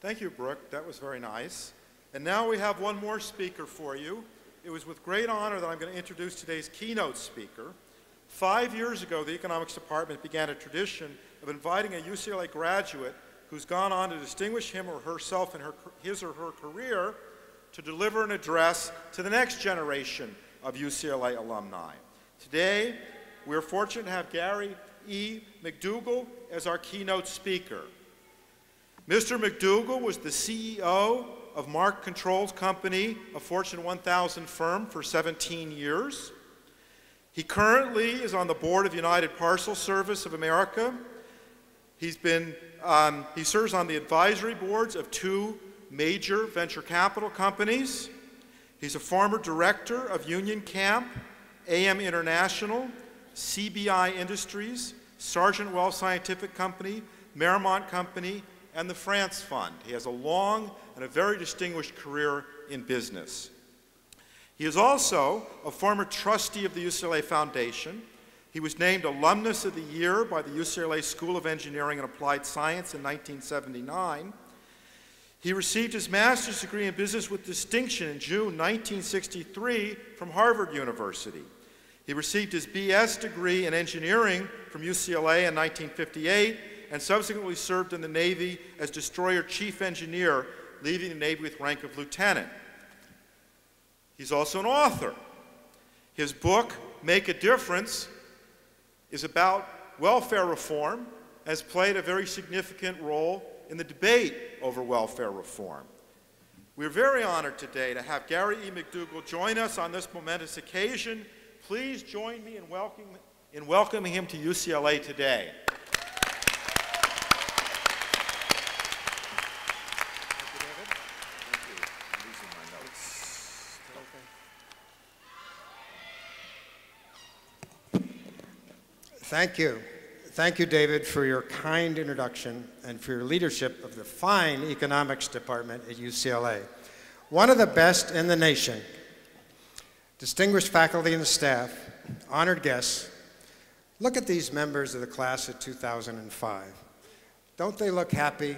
Thank you, Brooke. That was very nice. And now we have one more speaker for you. It was with great honor that I'm going to introduce today's keynote speaker. 5 years ago, the economics department began a tradition of inviting a UCLA graduate who's gone on to distinguish him or herself in his or her career to deliver an address to the next generation of UCLA alumni. Today, we're fortunate to have Gary E. MacDougal as our keynote speaker. Mr. MacDougal was the CEO of Mark Controls Company, a Fortune 1000 firm, for 17 years. He currently is on the board of United Parcel Service of America. He serves on the advisory boards of 2 major venture capital companies. He's a former director of Union Camp, AM International, CBI Industries, Sargent Well Scientific Company, Marymount Company, and the France Fund. He has a long and a very distinguished career in business. He is also a former trustee of the UCLA Foundation. He was named Alumnus of the Year by the UCLA School of Engineering and Applied Science in 1979. He received his master's degree in business with distinction in June 1963 from Harvard University. He received his BS degree in engineering from UCLA in 1958 and subsequently served in the Navy as destroyer chief engineer, leaving the Navy with rank of lieutenant. He's also an author. His book, Make a Difference, is about welfare reform, has played a very significant role in the debate over welfare reform. We're very honored today to have Gary E. MacDougal join us on this momentous occasion. Please join me in welcoming him to UCLA today. Thank you. Thank you, David, for your kind introduction and for your leadership of the fine economics department at UCLA. One of the best in the nation. Distinguished faculty and staff, honored guests, look at these members of the class of 2005. Don't they look happy?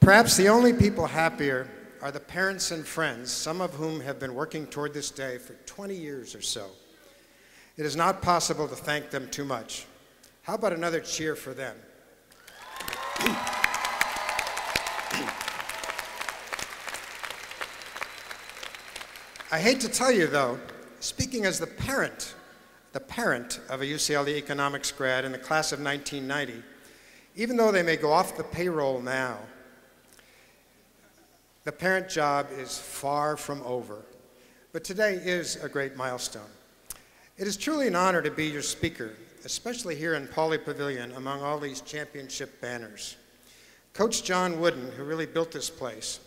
Perhaps the only people happier are the parents and friends, some of whom have been working toward this day for 20 years or so. It is not possible to thank them too much. How about another cheer for them? I hate to tell you, though, speaking as the parent of a UCLA economics grad in the class of 1990, even though they may go off the payroll now, the parent job is far from over. But today is a great milestone. It is truly an honor to be your speaker, especially here in Pauley Pavilion among all these championship banners. Coach John Wooden, who really built this place,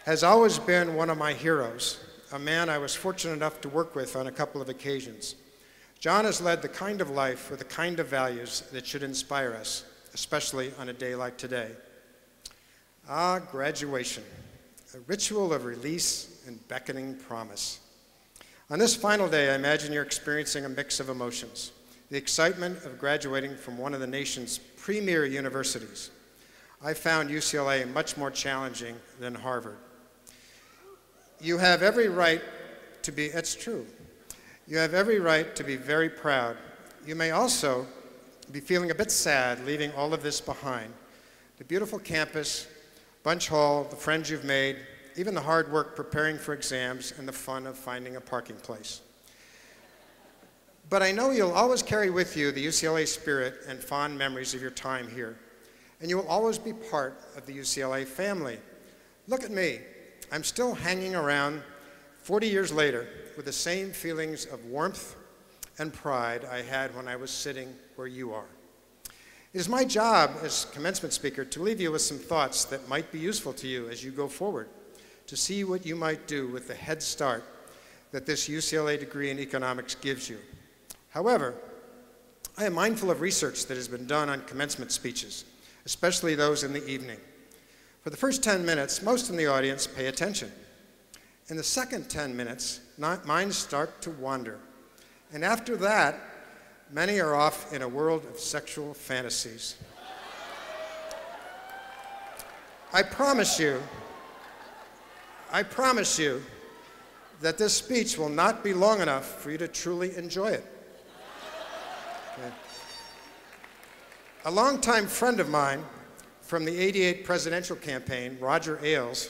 has always been one of my heroes, a man I was fortunate enough to work with on a couple of occasions. John has led the kind of life with the kind of values that should inspire us, especially on a day like today. Ah, graduation, a ritual of release and beckoning promise. On this final day, I imagine you're experiencing a mix of emotions. The excitement of graduating from one of the nation's premier universities. I found UCLA much more challenging than Harvard. You have every right to be, it's true. You have every right to be very proud. You may also be feeling a bit sad leaving all of this behind. The beautiful campus, Bunch Hall, the friends you've made, even the hard work preparing for exams and the fun of finding a parking place. But I know you'll always carry with you the UCLA spirit and fond memories of your time here. And you will always be part of the UCLA family. Look at me. I'm still hanging around 40 years later with the same feelings of warmth and pride I had when I was sitting where you are. It is my job as commencement speaker to leave you with some thoughts that might be useful to you as you go forward, to see what you might do with the head start that this UCLA degree in economics gives you. However, I am mindful of research that has been done on commencement speeches, especially those in the evening. For the first 10 minutes, most in the audience pay attention. In the second 10 minutes, minds start to wander. And after that, many are off in a world of sexual fantasies. I promise you that this speech will not be long enough for you to truly enjoy it. Okay. A longtime friend of mine from the '88 presidential campaign, Roger Ailes,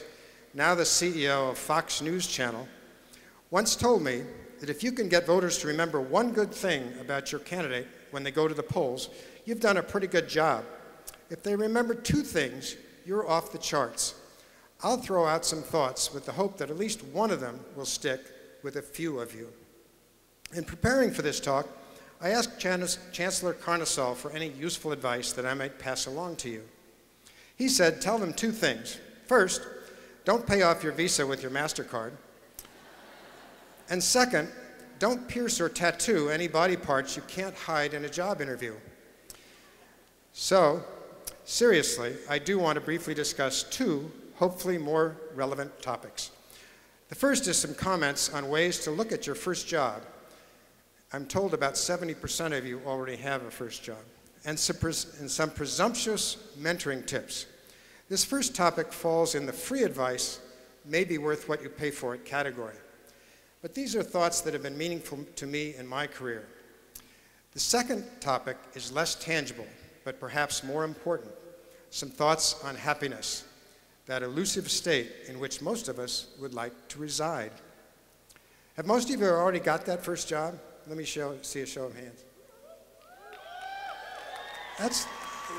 now the CEO of Fox News Channel, once told me that if you can get voters to remember one good thing about your candidate when they go to the polls, you've done a pretty good job. If they remember two things, you're off the charts. I'll throw out some thoughts with the hope that at least one of them will stick with a few of you. In preparing for this talk, I asked Chancellor Carnesal for any useful advice that I might pass along to you. He said, tell them two things. First, don't pay off your Visa with your MasterCard. And second, don't pierce or tattoo any body parts you can't hide in a job interview. So, seriously, I do want to briefly discuss two, hopefully more relevant topics. The first is some comments on ways to look at your first job. I'm told about 70% of you already have a first job. And some presumptuous mentoring tips. This first topic falls in the free advice, may be worth what you pay for it category. But these are thoughts that have been meaningful to me in my career. The second topic is less tangible, but perhaps more important. Some thoughts on happiness, that elusive state in which most of us would like to reside. Have most of you already got that first job? Let me see a show of hands.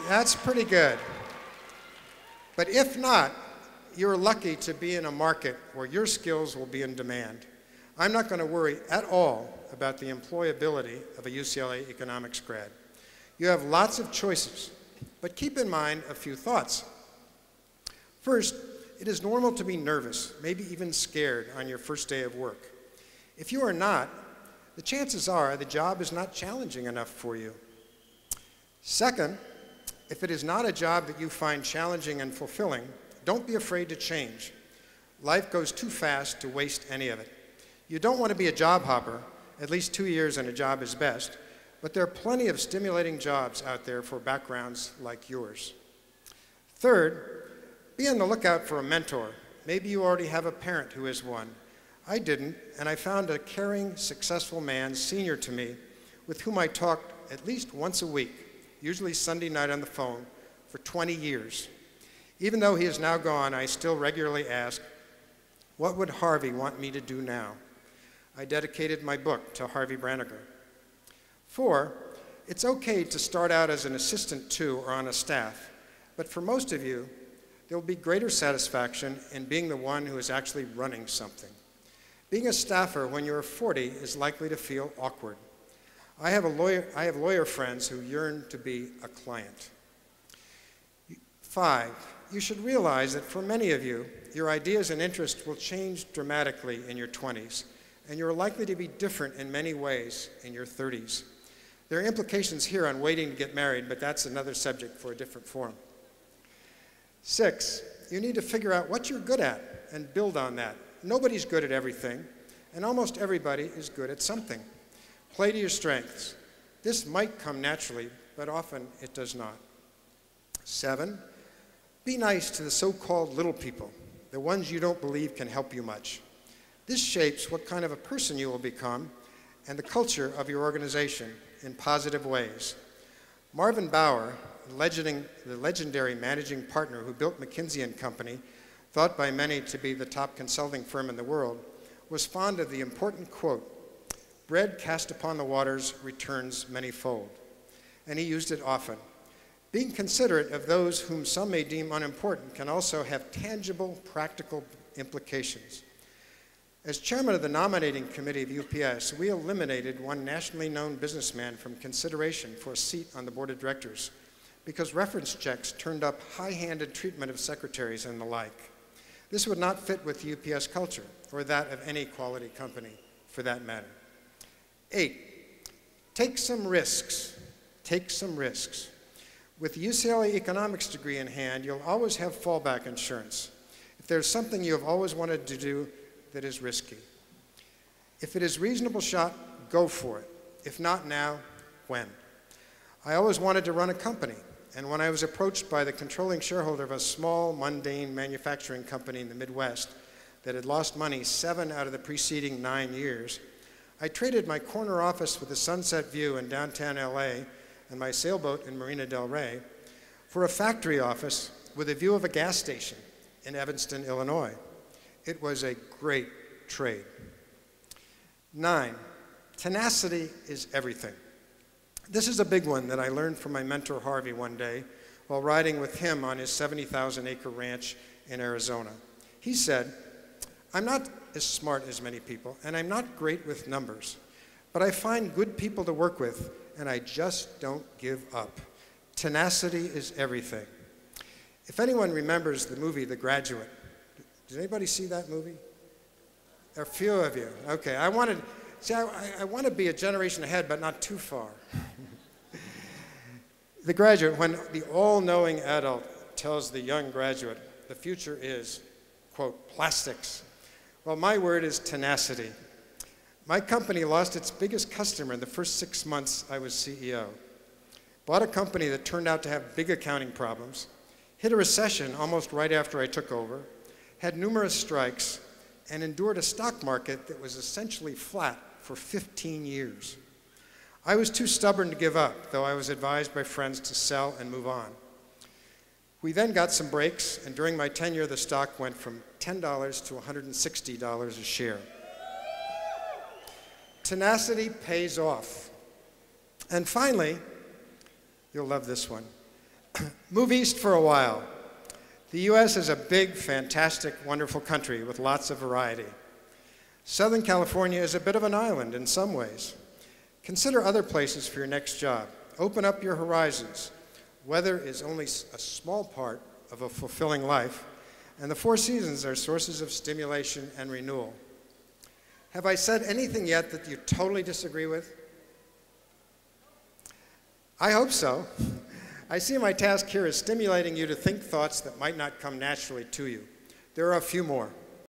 That's pretty good. But if not, you're lucky to be in a market where your skills will be in demand. I'm not going to worry at all about the employability of a UCLA economics grad. You have lots of choices, but keep in mind a few thoughts. First, it is normal to be nervous, maybe even scared on your first day of work. If you are not, the chances are the job is not challenging enough for you. Second, if it is not a job that you find challenging and fulfilling, don't be afraid to change. Life goes too fast to waste any of it. You don't want to be a job hopper. At least 2 years in a job is best, but there are plenty of stimulating jobs out there for backgrounds like yours. Third, be on the lookout for a mentor. Maybe you already have a parent who is one. I didn't, and I found a caring, successful man senior to me with whom I talked at least once a week, usually Sunday night on the phone, for 20 years. Even though he is now gone, I still regularly ask, what would Harvey want me to do now? I dedicated my book to Harvey Branniger. 4, it's okay to start out as an assistant to or on a staff, but for most of you, there will be greater satisfaction in being the one who is actually running something. Being a staffer when you're 40 is likely to feel awkward. I have lawyer friends who yearn to be a client. 5, you should realize that for many of you, your ideas and interests will change dramatically in your 20s, and you're likely to be different in many ways in your 30s. There are implications here on waiting to get married, but that's another subject for a different forum. 6, you need to figure out what you're good at and build on that. Nobody's good at everything, and almost everybody is good at something. Play to your strengths. This might come naturally, but often it does not. 7, be nice to the so-called little people, the ones you don't believe can help you much. This shapes what kind of a person you will become and the culture of your organization in positive ways. Marvin Bower, the legendary managing partner who built McKinsey & Company, thought by many to be the top consulting firm in the world, was fond of the important quote, "Bread cast upon the waters returns manyfold," and he used it often. Being considerate of those whom some may deem unimportant can also have tangible, practical implications. As chairman of the nominating committee of UPS, we eliminated one nationally known businessman from consideration for a seat on the board of directors because reference checks turned up high-handed treatment of secretaries and the like. This would not fit with UPS culture, or that of any quality company, for that matter. 8, take some risks. Take some risks. With the UCLA economics degree in hand, you'll always have fallback insurance. If there's something you have always wanted to do that is risky. If it is a reasonable shot, go for it. If not now, when? I always wanted to run a company. and when I was approached by the controlling shareholder of a small, mundane manufacturing company in the Midwest that had lost money 7 out of the preceding 9 years, I traded my corner office with a sunset view in downtown LA and my sailboat in Marina del Rey for a factory office with a view of a gas station in Evanston, Illinois. It was a great trade. 9, tenacity is everything. This is a big one that I learned from my mentor Harvey one day while riding with him on his 70,000-acre ranch in Arizona. He said, "I'm not as smart as many people, and I'm not great with numbers, but I find good people to work with, and I just don't give up. Tenacity is everything." If anyone remembers the movie The Graduate, did anybody see that movie? A few of you. Okay, I want to be a generation ahead, but not too far. The Graduate, when the all-knowing adult tells the young graduate, the future is, quote, plastics. Well, my word is tenacity. My company lost its biggest customer in the first 6 months I was CEO. Bought a company that turned out to have big accounting problems, hit a recession almost right after I took over, had numerous strikes, and endured a stock market that was essentially flat for 15 years. I was too stubborn to give up, though I was advised by friends to sell and move on. We then got some breaks, and during my tenure, the stock went from $10 to $160 a share. Tenacity pays off. And finally, you'll love this one. Move east for a while. The US is a big, fantastic, wonderful country with lots of variety. Southern California is a bit of an island in some ways. Consider other places for your next job. Open up your horizons. Weather is only a small part of a fulfilling life, and the 4 seasons are sources of stimulation and renewal. Have I said anything yet that you totally disagree with? I hope so. I see my task here as stimulating you to think thoughts that might not come naturally to you. There are a few more.